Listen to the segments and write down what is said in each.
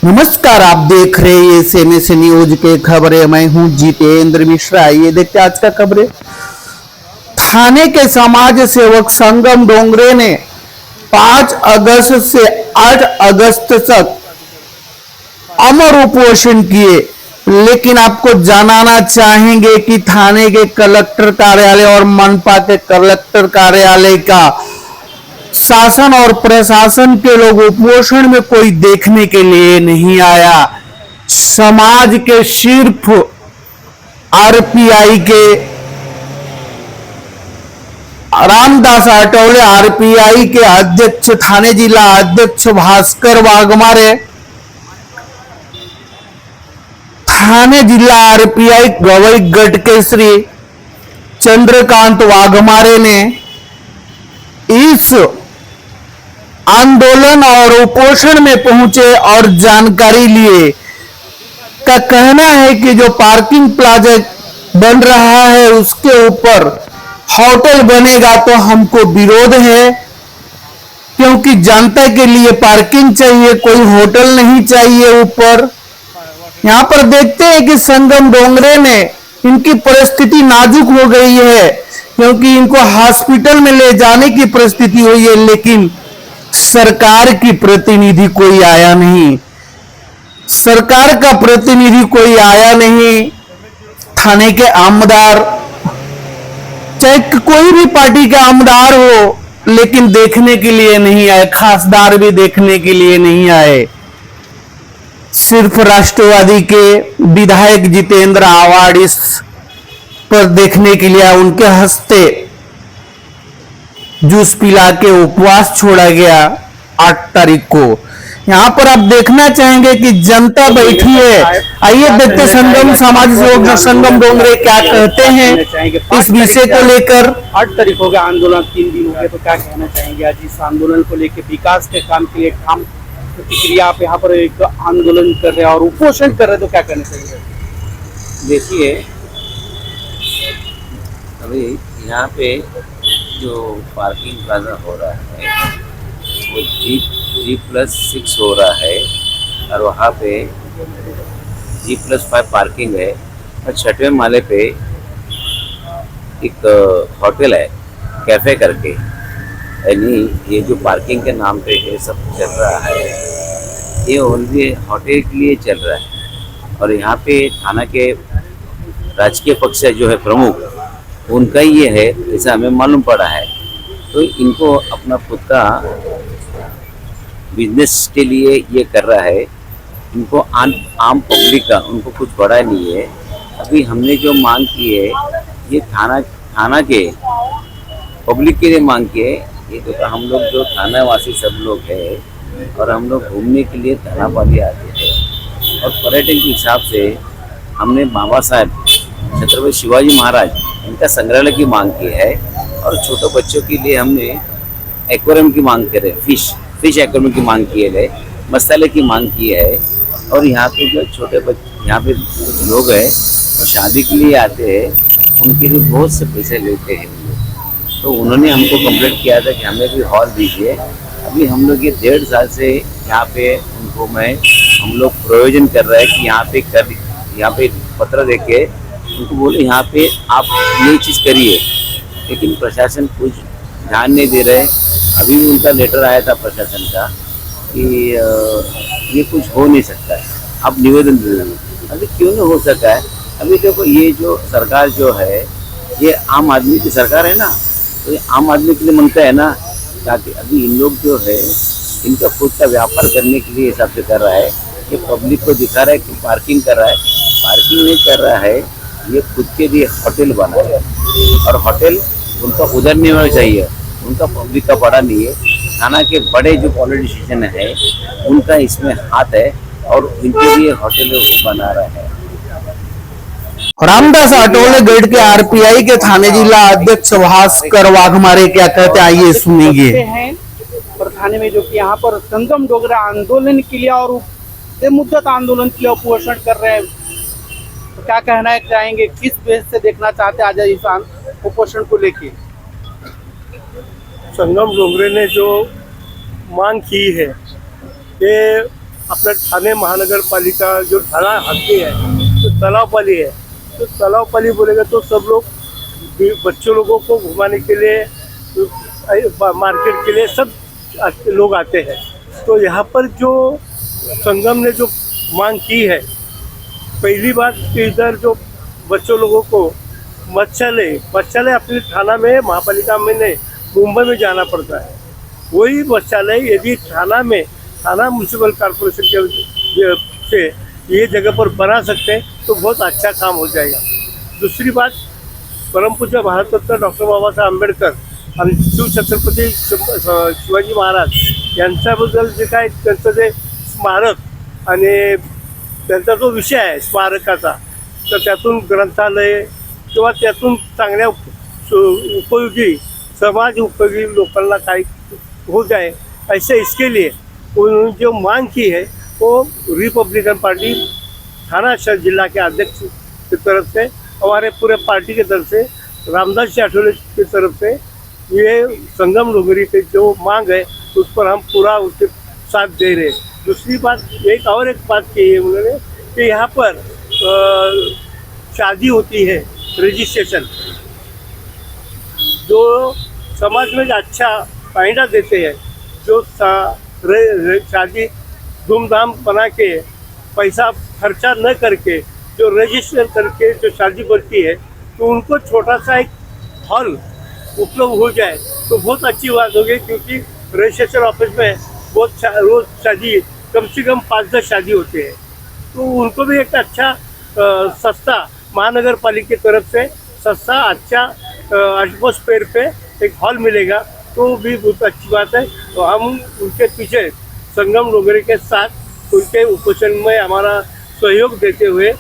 नमस्कार, आप देख रहे हैं ये SMS न्यूज के खबरें। मैं हूं जितेंद्र मिश्रा। ये देखते हैं आज का खबरें। थाने के समाज सेवक संगम डोंगरे ने 5 अगस्त से 8 अगस्त तक अमर उपोषण किए। लेकिन आपको जानना चाहेंगे कि थाने के कलेक्टर कार्यालय और मनपा के कलेक्टर कार्यालय का शासन और प्रशासन के लोग उपोषण में कोई देखने के लिए नहीं आया। समाज के सिर्फ आरपीआई के रामदास आठवले, आरपीआई के अध्यक्ष थाने जिला अध्यक्ष भास्कर वाघमारे, थाने जिला आरपीआई गवई गढ़ के श्री चंद्रकांत वाघमारे ने इस आंदोलन और उपोषण में पहुंचे और जानकारी लिए। का कहना है कि जो पार्किंग प्लाजा बन रहा है उसके ऊपर होटल बनेगा तो हमको विरोध है, क्योंकि जनता के लिए पार्किंग चाहिए, कोई होटल नहीं चाहिए ऊपर। यहाँ पर देखते हैं कि संगम डोंगरे ने इनकी परिस्थिति नाजुक हो गई है, क्योंकि इनको हॉस्पिटल में ले जाने की परिस्थिति हुई है, लेकिन सरकार की प्रतिनिधि कोई आया नहीं। सरकार का प्रतिनिधि कोई आया नहीं। थाने के आमदार, चाहे कोई भी पार्टी के आमदार हो, लेकिन देखने के लिए नहीं आए। खासदार भी देखने के लिए नहीं आए। सिर्फ राष्ट्रवादी के विधायक जितेंद्र आवाड़ इस पर देखने के लिए उनके हस्ते जूस पिला के उपवास छोड़ा गया 8 तारीख को। यहाँ पर आप देखना चाहेंगे कि जनता बैठी है। आइए देखते संगम समाज सेवक संगम डोंगरे क्या कहते हैं इस विषय को लेकर। 8 तारीख हो गया आंदोलन, 3 दिन हो गए, तो क्या कहना चाहेंगे आज इस आंदोलन को लेकर? विकास के काम के लिए काम प्रतिक्रिया आप यहाँ पर एक आंदोलन कर रहे हैं और उपोषण कर रहे हैं, तो क्या कहना चाहिए? देखिए, अभी यहाँ पे जो पार्किंग प्लाजा हो रहा है वो G+6 हो रहा है, और वहाँ पे G+5 पार्किंग है, और 6वें माले पे एक होटल है कैफ़े करके। यानी ये जो पार्किंग के नाम पे ये सब चल रहा है, ये ओनली होटल के लिए चल रहा है। और यहाँ पे थाना के राजकीय पक्ष जो है प्रमुख, उनका ही ये है, ऐसा हमें मालूम पड़ा है। तो इनको अपना खुद का बिजनेस के लिए ये कर रहा है। इनको आम पब्लिक का उनको कुछ बड़ा नहीं है। अभी हमने जो मांग की है, ये थाना के पब्लिक के लिए मांग की है। ये तो हम लोग जो थाना वासी सब लोग हैं, और हम लोग घूमने के लिए थाना वाले आते हैं, और पर्यटन के हिसाब से हमने बाबा साहब छत्रपति शिवाजी महाराज इनका संग्रहालय की मांग की है। और छोटे बच्चों के लिए हमने एक्वेरियम की मांग करे, फिश एक्वेरियम की मांग की है, मसाले की मांग की है। और यहाँ पे जो छोटे बच्चे, यहाँ पे कुछ लोग हैं और शादी के लिए आते हैं, उनके लिए बहुत से पैसे लेते हैं। तो उन्होंने हमको कंप्लेंट किया था कि हमें भी हॉल दीजिए। अभी हम लोग ये 1.5 साल से यहाँ पे उनको हम लोग प्रयोजन कर रहे हैं कि यहाँ पे पत्र दे के उनको बोले यहाँ पे आप ये चीज़ करिए, लेकिन प्रशासन कुछ ध्यान नहीं दे रहे। अभी भी उनका लेटर आया था प्रशासन का कि ये कुछ हो नहीं सकता है, आप निवेदन दे दें। अभी क्यों नहीं हो सका है? अभी देखो, ये जो सरकार जो है, ये आम आदमी की सरकार है ना, तो ये आम आदमी के लिए मांगता है ना, ताकि अभी इन लोग जो है इनका खुद का व्यापार करने के लिए हिसाब से कर रहा है। ये पब्लिक को दिखा रहा है कि पार्किंग कर रहा है, पार्किंग नहीं कर रहा है। ये खुद के लिए होटल बना है, और होटल उनका उधर नहीं होना चाहिए, उनका पब्लिक का बड़ा नहीं है। थाना के बड़े जो पॉलिटिशियन है उनका इसमें हाथ है, और इनके लिए होटल बना रहा है। रामदास आठवले गढ़ के आरपीआई के थाने जिला अध्यक्ष भास्कर वाघमारे क्या कहते हैं, आइए सुनिए। और थाने में जो कि यहाँ पर संगम डोगरा आंदोलन के लिए और मुद्दत आंदोलन के लिए उपोषण कर रहे हैं, तो क्या कहना चाहेंगे? किस बेस से देखना चाहते हैं आज इस उपोषण को लेके? संगम डोंगरे ने जो मांग की है कि अपना ठाणे महानगरपालिका जो ठाणा हल्दी है तो तालाबपाली है, तो तालाबपाली बोलेगा तो सब लोग बच्चों लोगों को घुमाने के लिए, मार्केट के लिए सब लोग आते हैं। तो यहाँ पर जो संगम ने जो मांग की है, पहली बात कि इधर जो बच्चों लोगों को मत्स्यालय अपने थाना में, महापालिका में नहीं, मुंबई में जाना पड़ता है। वही मत्स्यालय यदि थाना म्यूनसिपल कॉर्पोरेशन के से ये जगह पर बना सकते हैं तो बहुत अच्छा काम हो जाएगा। दूसरी बात, परमपूज्य भारत रत्न डॉक्टर बाबासाहेब आंबेडकर आणि शिवछत्रपती शिवाजी महाराज यांच्याबद्दल जे काय त्यांचं जे स्मारक आणि त्यांचा जो विषय आहे स्मारकाचा, तर त्यातून ग्रंथालय किंवा त्यातून चांगल्या उपयोगी समाज उपयोगी लोकांना काही हो जाए, ऐसे इसके लिए उन्होंने जो मांग की है वो रिपब्लिकन पार्टी थाना शहर जिला के अध्यक्ष की तरफ से, हमारे पूरे पार्टी की तरफ से, रामदास जी आठवले की तरफ से ये संगम डोंगरी पे जो मांग है उस पर हम पूरा उसके साथ दे रहे हैं। दूसरी बात, एक बात की है उन्होंने कि यहाँ पर शादी होती है, रजिस्ट्रेशन जो समाज में अच्छा फायदा देते हैं, जो शादी धूमधाम बना के पैसा खर्चा न करके जो रजिस्टर करके जो शादी बनती है, तो उनको छोटा सा एक हॉल उपलब्ध हो जाए तो बहुत अच्छी बात होगी। क्योंकि रजिस्ट्रेशन ऑफिस में बहुत रोज शादी, कम से कम 5-10 शादी होते हैं, तो उनको भी एक अच्छा सस्ता महानगर पालिका की तरफ से सस्ता अच्छा एटमॉस्फेयर पे एक हॉल मिलेगा, तो भी बहुत अच्छी बात है। तो हम उनके पीछे संगम डोंगरी के साथ उनके उपोषण में हमारा सहयोग देते हुए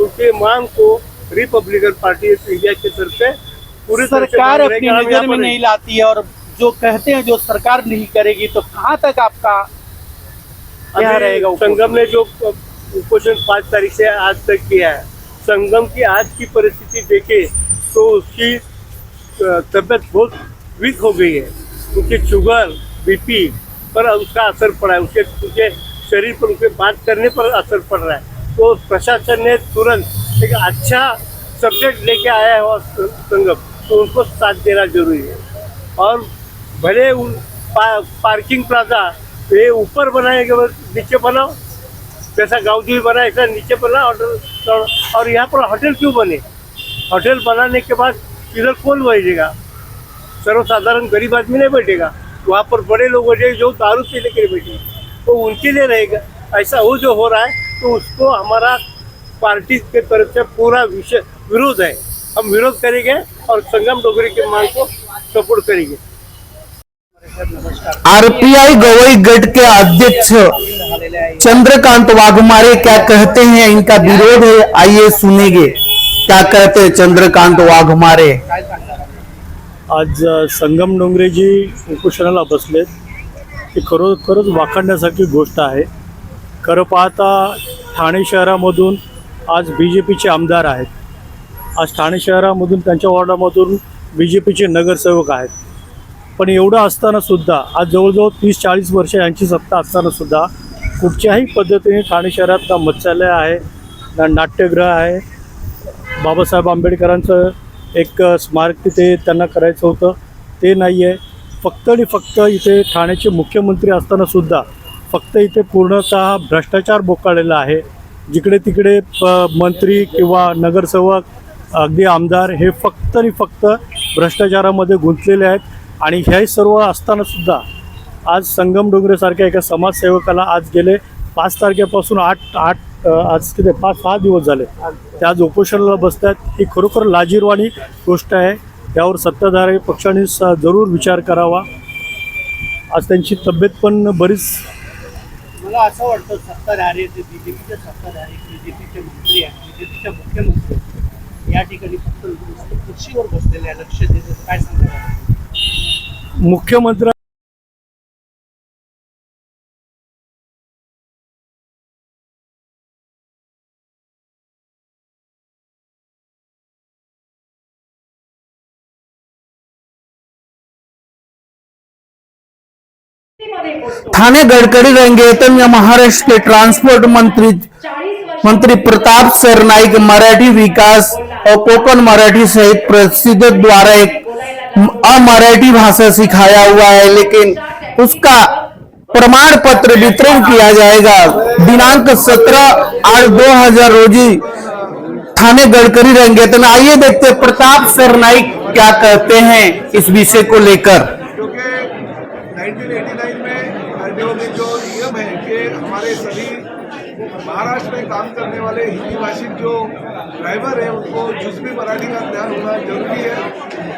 उनके मांग को रिपब्लिकन पार्टी इंडिया की तरफ से पूरी तरह से सरकार मांग रहे अपनी कि हम नजर यहाँ में पर नहीं लाती है, और जो कहते हैं जो सरकार नहीं करेगी, तो कहाँ तक आपका क्या अभी रहेगा उपोषण? संगम ने जो उपोषण 5 तारीख से आज तक किया है, संगम की आज की परिस्थिति देखे तो उसकी तबीयत बहुत वीक हो गई है, उसके शुगर बीपी पर उसका असर पड़ा है, उसके शरीर पर, उसके बात करने पर असर पड़ रहा है। तो प्रशासन ने तुरंत एक अच्छा सब्जेक्ट लेके आया है और संगम, तो उनको साथ देना जरूरी है। और भले पार्किंग प्लाजा ये ऊपर बनाएंगे, नीचे बनाओ, जैसा गाँव जी बना ऐसा नीचे बना होटल, और यहाँ पर होटल क्यों बने? होटल बनाने के बाद इधर कौन बैठेगा? सर्वसाधारण गरीब आदमी नहीं बैठेगा, वहाँ पर बड़े लोग बैठेंगे जो दारू पीने के लिए बैठेंगे, तो उनके लिए रहेगा। ऐसा वो जो हो रहा है, तो उसको हमारा पार्टी के तरफ से पूरा विरोध है, हम विरोध करेंगे और संगम डोगरी की मांग को सपोर्ट करेंगे। आरपीआई गवई गढ़ के अध्यक्ष चंद्रकांत वाघमारे क्या कहते हैं, इनका विरोध है, आइए सुनेंगे क्या कहते हैं चंद्रकांत वाघमारे। आज संगम डोंगरेजी उपोषणाला बसलेत, ही खरोखरच वाखाणण्यासारखी गोष्ट आहे। खरं पाहता ठाणे शहरामधून आज BJPचे आमदार आहेत, आज ठाणे शहरामधून त्यांच्या वॉर्डामधून BJPचे नगरसेवक आहेत, पण एवढं असतानासुद्धा आज जवळजवळ 30-40 वर्ष यांची सत्ता असतानासुद्धा कुठच्याही पद्धतीने ठाणे शहरात ना मत्स्यालय आहे, ना नाट्यगृह आहे, बाबासाहेब आंबेडकरांचं एक स्मारक तिथे त्यांना करायचं होतं ते नाही आहे। फक्त आणि फक्त इथे ठाण्याचे मुख्यमंत्री असतानासुद्धा फक्त इथे पूर्णतः भ्रष्टाचार बोकाळलेला आहे। जिकडे तिकडे मंत्री किंवा नगरसेवक अगदी आमदार हे फक्त आणि फक्त भ्रष्टाचारामध्ये गुंतलेले आहेत। आणि हे सर्व असतानासुद्धा आज संगम डोंगरेसारख्या एका समाजसेवकाला आज गेले 5 तारखेपासून आज किती 5-6 दिवस झाले ते आज उपोषणाला बसतात। ही खरोखर लाजिरवाणी गोष्ट आहे, यावर सत्ताधारी पक्षाने जरूर विचार करावा। आज त्यांची तब्येत पण बरीच, मला असं वाटतं सत्ताधारी, BJPचे सत्ताधारी, BJPचे मंत्री आहेत, BJPचे मुख्यमंत्री या ठिकाणी फक्त खुर्चीवर बसलेले आहे, लक्ष देतात, काय सांगतात? मुख्यमंत्री ठाणे गडकरी रंगेतन या महाराष्ट्र के ट्रांसपोर्ट मंत्री प्रताप सरनाईक मराठी विकास और कोकण मराठी सहित प्रसिद्ध द्वारा एक अमराठी भाषा सिखाया हुआ है, लेकिन उसका प्रमाण पत्र वितरण किया जाएगा दिनांक 17/8/2000 रोजी ठाणे गडकरी रंगेतन। आइए देखते हैं प्रताप सरनाईक क्या कहते हैं इस विषय को लेकर। क्योंकि 1989 में आरटीओ के जो नियम है कि हमारे सभी महाराष्ट्र में काम करने वाले हिंदी भाषी जो ड्राइवर है उनको जुज़वी मराठी का ज्ञान होना जरूरी है,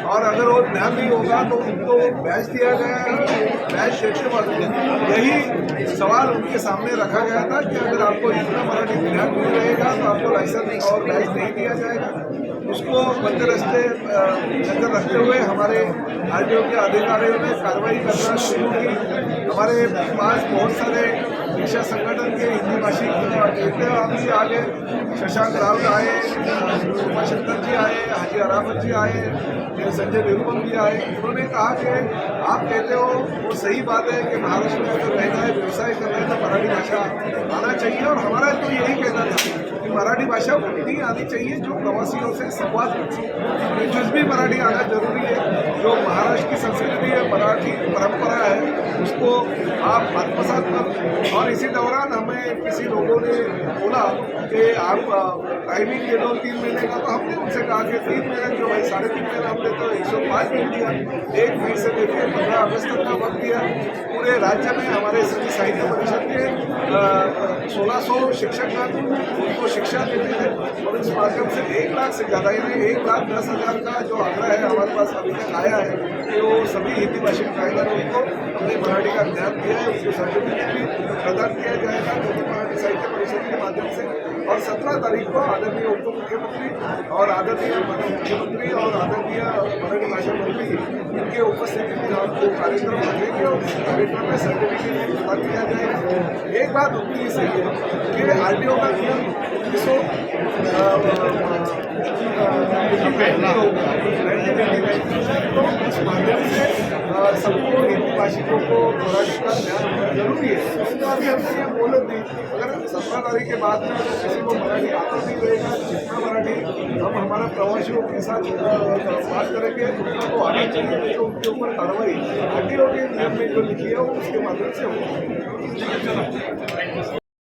और अगर वो ज्ञान नहीं होगा तो उनको बैच दिया गया है। बैच देते वक्त यही सवाल उनके सामने रखा गया था कि अगर आपको इतना मराठी ज्ञान नहीं रहेगा तो आपको लाइसेंस और बैच नहीं दिया जाएगा। उसको मध्य रस्ते नजर रखते हुए हमारे आरटीओ के अधिकारियों ने कार्रवाई करना शुरू की। हमारे पास बहुत सारे शिक्षा संगठन के हिंदी भाषी नेता भी आगे, शशांक राउत आए, उमाशंकर जी आए, हाजी अराफत जी आए, संजय निरुपम जी आए। उन्होंने कहा कि आप कहते हो वो सही बात है कि महाराष्ट्र में अगर रहना है, व्यवसाय करना है तो मराठी भाषा आना चाहिए, और हमारा तो यही कहना था कि मराठी भाषा उतनी आनी चाहिए जो प्रवासियों से संवाद कर सके। जुज़वी मराठी आना जरूरी है। जो महाराष्ट्र की संस्कृति है, मराठी परंपरा है, उसको आप आत्मसात कर। और इसी दौरान हमें किसी लोगों ने बोला कि आप टाइमिंग दे दो 3 महीने का, तो हमने उनसे कहा कि 3 महीने जो भाई 3.5 महीने हमने तो 105 दिन दिया, 1 मई से लेकर 15 अगस्त तक का वक्त दिया। पूरे राज्य में हमारे सभी साहित्य परिषद के 1600 शिक्षक उनको शिक्षा देते थे, और इस माध्यम से 1 लाख से ज़्यादा यानी 1,10,000 का जो आंकड़ा है हमारे पास अभी तक आया है कि वो सभी हिंदी भाषी ड्राइवर उनको हमने मराठी का ज्ञान दिया है। उसको सर्टिफिकेट भी प्रदान किया जाएगा मराठी साहित्य परिषद के माध्यम से। और 17 तारीख को आदरणीय उप मुख्यमंत्री और आदरणीय मुख्यमंत्री और आदरणीय मराठी भाषा मंत्री इनके उपस्थिति में हम वो कार्यक्रम रखेंगे, और इस कार्यक्रम में सर्टिफिकेट भी प्रदान किया जाएगा। एक बात उनकी सही है कि आरटीओ का नियम 1989 तो इस माध्यम से सबको हिंदी भाषिकों को मराठी का ज्ञान जरूरी है। तो अभी हमने ये बोले नहीं, अगर 17 तारीख के बाद में अगर किसी को मराठी आता नहीं रहेगा, जितना मराठी हम हमारा प्रवासियों के साथ बात करेंगे उतना तो आना चाहिए, तो उनके ऊपर कार्रवाई आरटीओ के नियम में जो लिखी है वो उसके माध्यम से होगी।